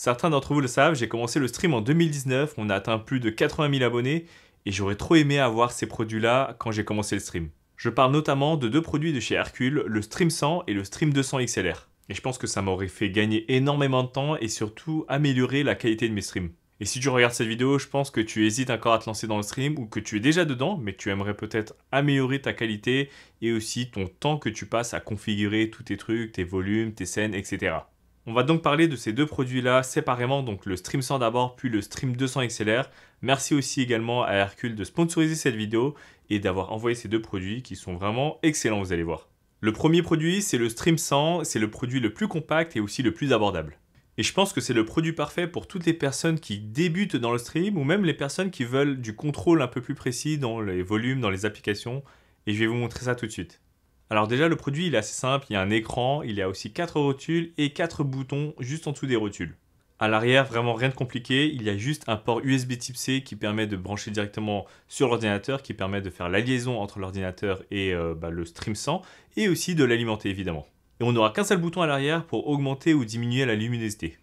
Certains d'entre vous le savent, j'ai commencé le stream en 2019, on a atteint plus de 80 000 abonnés et j'aurais trop aimé avoir ces produits-là quand j'ai commencé le stream. Je parle notamment de deux produits de chez Hercule, le Stream 100 et le Stream 200 XLR. Et je pense que ça m'aurait fait gagner énormément de temps et surtout améliorer la qualité de mes streams. Et si tu regardes cette vidéo, je pense que tu hésites encore à te lancer dans le stream ou que tu es déjà dedans, mais que tu aimerais peut-être améliorer ta qualité et aussi ton temps que tu passes à configurer tous tes trucs, tes volumes, tes scènes, etc. On va donc parler de ces deux produits-là séparément, donc le Stream 100 d'abord, puis le Stream 200 XLR. Merci aussi également à Hercule de sponsoriser cette vidéo et d'avoir envoyé ces deux produits qui sont vraiment excellents, vous allez voir. Le premier produit, c'est le Stream 100, c'est le produit le plus compact et aussi le plus abordable. Et je pense que c'est le produit parfait pour toutes les personnes qui débutent dans le stream ou même les personnes qui veulent du contrôle un peu plus précis dans les volumes, dans les applications. Et je vais vous montrer ça tout de suite. Alors déjà, le produit il est assez simple, il y a un écran, il y a aussi 4 rotules et 4 boutons juste en dessous des rotules. À l'arrière, vraiment rien de compliqué, il y a juste un port USB type C qui permet de brancher directement sur l'ordinateur, qui permet de faire la liaison entre l'ordinateur et le Stream 100, et aussi de l'alimenter évidemment. Et on n'aura qu'un seul bouton à l'arrière pour augmenter ou diminuer la luminosité.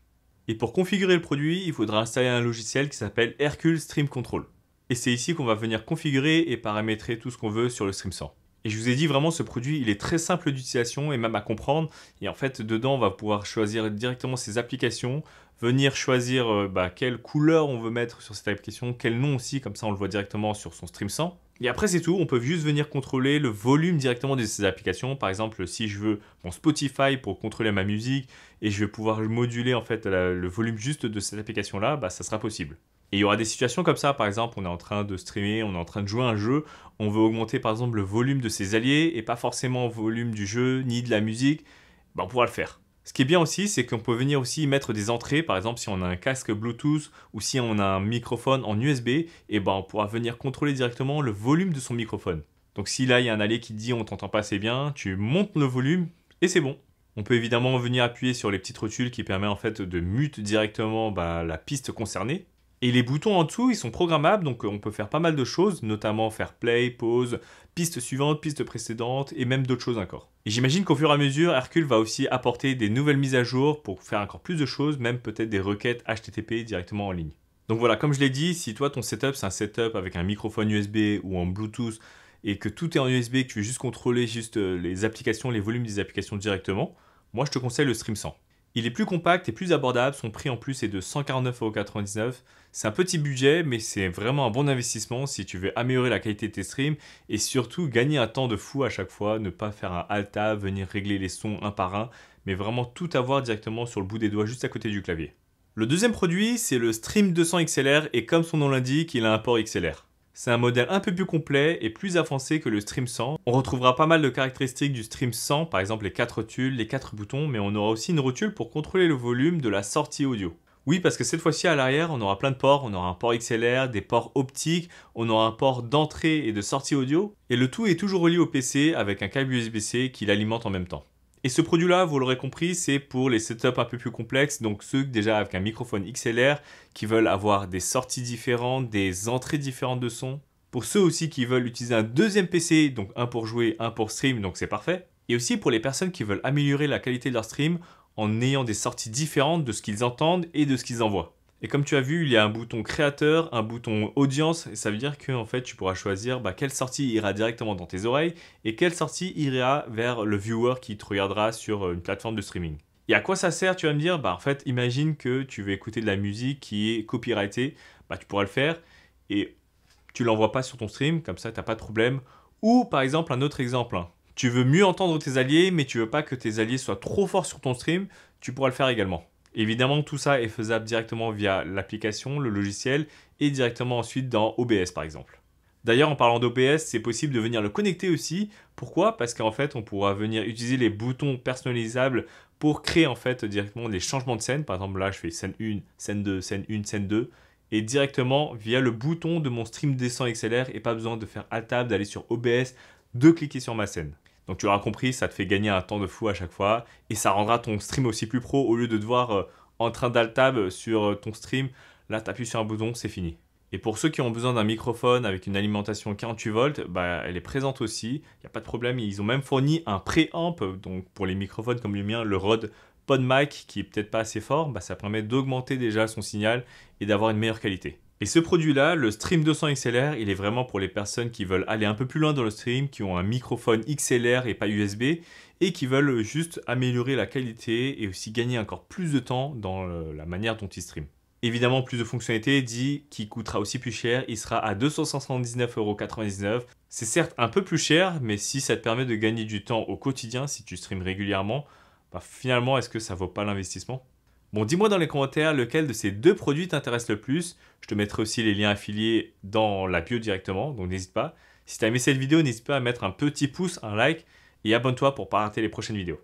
Et pour configurer le produit, il faudra installer un logiciel qui s'appelle Hercule Stream Control. Et c'est ici qu'on va venir configurer et paramétrer tout ce qu'on veut sur le Stream 100. Et je vous ai dit vraiment ce produit, il est très simple d'utilisation et même à comprendre. Et en fait, dedans, on va pouvoir choisir directement ses applications, venir choisir quelle couleur on veut mettre sur cette application, quel nom aussi, comme ça on le voit directement sur son Stream 100. Et après c'est tout, on peut juste venir contrôler le volume directement de ces applications. Par exemple, si je veux mon Spotify pour contrôler ma musique et je vais pouvoir moduler en fait le volume juste de cette application-là, ça sera possible. Et il y aura des situations comme ça, par exemple, on est en train de streamer, on est en train de jouer à un jeu, on veut augmenter par exemple le volume de ses alliés et pas forcément le volume du jeu ni de la musique, on pourra le faire. Ce qui est bien aussi, c'est qu'on peut venir aussi mettre des entrées, par exemple si on a un casque Bluetooth ou si on a un microphone en USB, et on pourra venir contrôler directement le volume de son microphone. Donc si là il y a un allié qui te dit on t'entend pas assez bien, tu montes le volume et c'est bon. On peut évidemment venir appuyer sur les petites rotules qui permettent en fait de mute directement la piste concernée. Et les boutons en dessous, ils sont programmables, donc on peut faire pas mal de choses, notamment faire play, pause, piste suivante, piste précédente, et même d'autres choses encore. Et j'imagine qu'au fur et à mesure, Hercule va aussi apporter des nouvelles mises à jour pour faire encore plus de choses, même peut-être des requêtes HTTP directement en ligne. Donc voilà, comme je l'ai dit, si toi ton setup c'est un setup avec un microphone USB ou en Bluetooth, et que tout est en USB, que tu veux juste contrôler les applications, les volumes des applications directement, moi je te conseille le Stream 100. Il est plus compact et plus abordable, son prix en plus est de 149,99 €. C'est un petit budget, mais c'est vraiment un bon investissement si tu veux améliorer la qualité de tes streams et surtout gagner un temps de fou à chaque fois, ne pas faire un alt-tab, venir régler les sons un par un, mais vraiment tout avoir directement sur le bout des doigts juste à côté du clavier. Le deuxième produit, c'est le Stream 200 XLR et comme son nom l'indique, il a un port XLR. C'est un modèle un peu plus complet et plus avancé que le Stream 100. On retrouvera pas mal de caractéristiques du Stream 100, par exemple les 4 rotules, les 4 boutons, mais on aura aussi une rotule pour contrôler le volume de la sortie audio. Oui, parce que cette fois-ci à l'arrière, on aura plein de ports. On aura un port XLR, des ports optiques, on aura un port d'entrée et de sortie audio. Et le tout est toujours relié au PC avec un câble USB-C qui l'alimente en même temps. Et ce produit-là, vous l'aurez compris, c'est pour les setups un peu plus complexes, donc ceux déjà avec un microphone XLR qui veulent avoir des sorties différentes, des entrées différentes de son. Pour ceux aussi qui veulent utiliser un deuxième PC, donc un pour jouer, un pour stream, donc c'est parfait. Et aussi pour les personnes qui veulent améliorer la qualité de leur stream en ayant des sorties différentes de ce qu'ils entendent et de ce qu'ils envoient. Et comme tu as vu, il y a un bouton créateur, un bouton audience, et ça veut dire que en fait, tu pourras choisir quelle sortie ira directement dans tes oreilles et quelle sortie ira vers le viewer qui te regardera sur une plateforme de streaming. Et à quoi ça sert, tu vas me dire? En fait, imagine que tu veux écouter de la musique qui est copyrightée, tu pourras le faire et tu l'envoies pas sur ton stream, comme ça, tu n'as pas de problème. Ou par exemple, un autre exemple, tu veux mieux entendre tes alliés, mais tu veux pas que tes alliés soient trop forts sur ton stream, tu pourras le faire également. Évidemment, tout ça est faisable directement via l'application, le logiciel, et directement ensuite dans OBS par exemple. D'ailleurs, en parlant d'OBS, c'est possible de venir le connecter aussi. Pourquoi? Parce qu'en fait, on pourra venir utiliser les boutons personnalisables pour créer en fait directement des changements de scène. Par exemple, là, je fais scène 1, scène 2, scène 1, scène 2. Et directement via le bouton de mon Stream 200 XLR et pas besoin de faire Alt-Tab, d'aller sur OBS, de cliquer sur ma scène. Donc tu auras compris, ça te fait gagner un temps de fou à chaque fois et ça rendra ton stream aussi plus pro au lieu de te voir en train d'alt-tab sur ton stream. Là, tu appuies sur un bouton, c'est fini. Et pour ceux qui ont besoin d'un microphone avec une alimentation 48 volts, elle est présente aussi, il n'y a pas de problème. Ils ont même fourni un préamp, donc pour les microphones comme le mien, le Rode PodMic qui est peut-être pas assez fort, bah, ça permet d'augmenter déjà son signal et d'avoir une meilleure qualité. Et ce produit-là, le Stream 200 XLR, il est vraiment pour les personnes qui veulent aller un peu plus loin dans le stream, qui ont un microphone XLR et pas USB, et qui veulent juste améliorer la qualité et aussi gagner encore plus de temps dans la manière dont ils streament. Évidemment, plus de fonctionnalités dit qu'il coûtera aussi plus cher, il sera à 279,99 €. C'est certes un peu plus cher, mais si ça te permet de gagner du temps au quotidien, si tu streames régulièrement, bah finalement, est-ce que ça vaut pas l'investissement? Bon, dis-moi dans les commentaires lequel de ces deux produits t'intéresse le plus. Je te mettrai aussi les liens affiliés dans la bio directement, donc n'hésite pas. Si tu as aimé cette vidéo, n'hésite pas à mettre un petit pouce, un like, et abonne-toi pour ne pas rater les prochaines vidéos.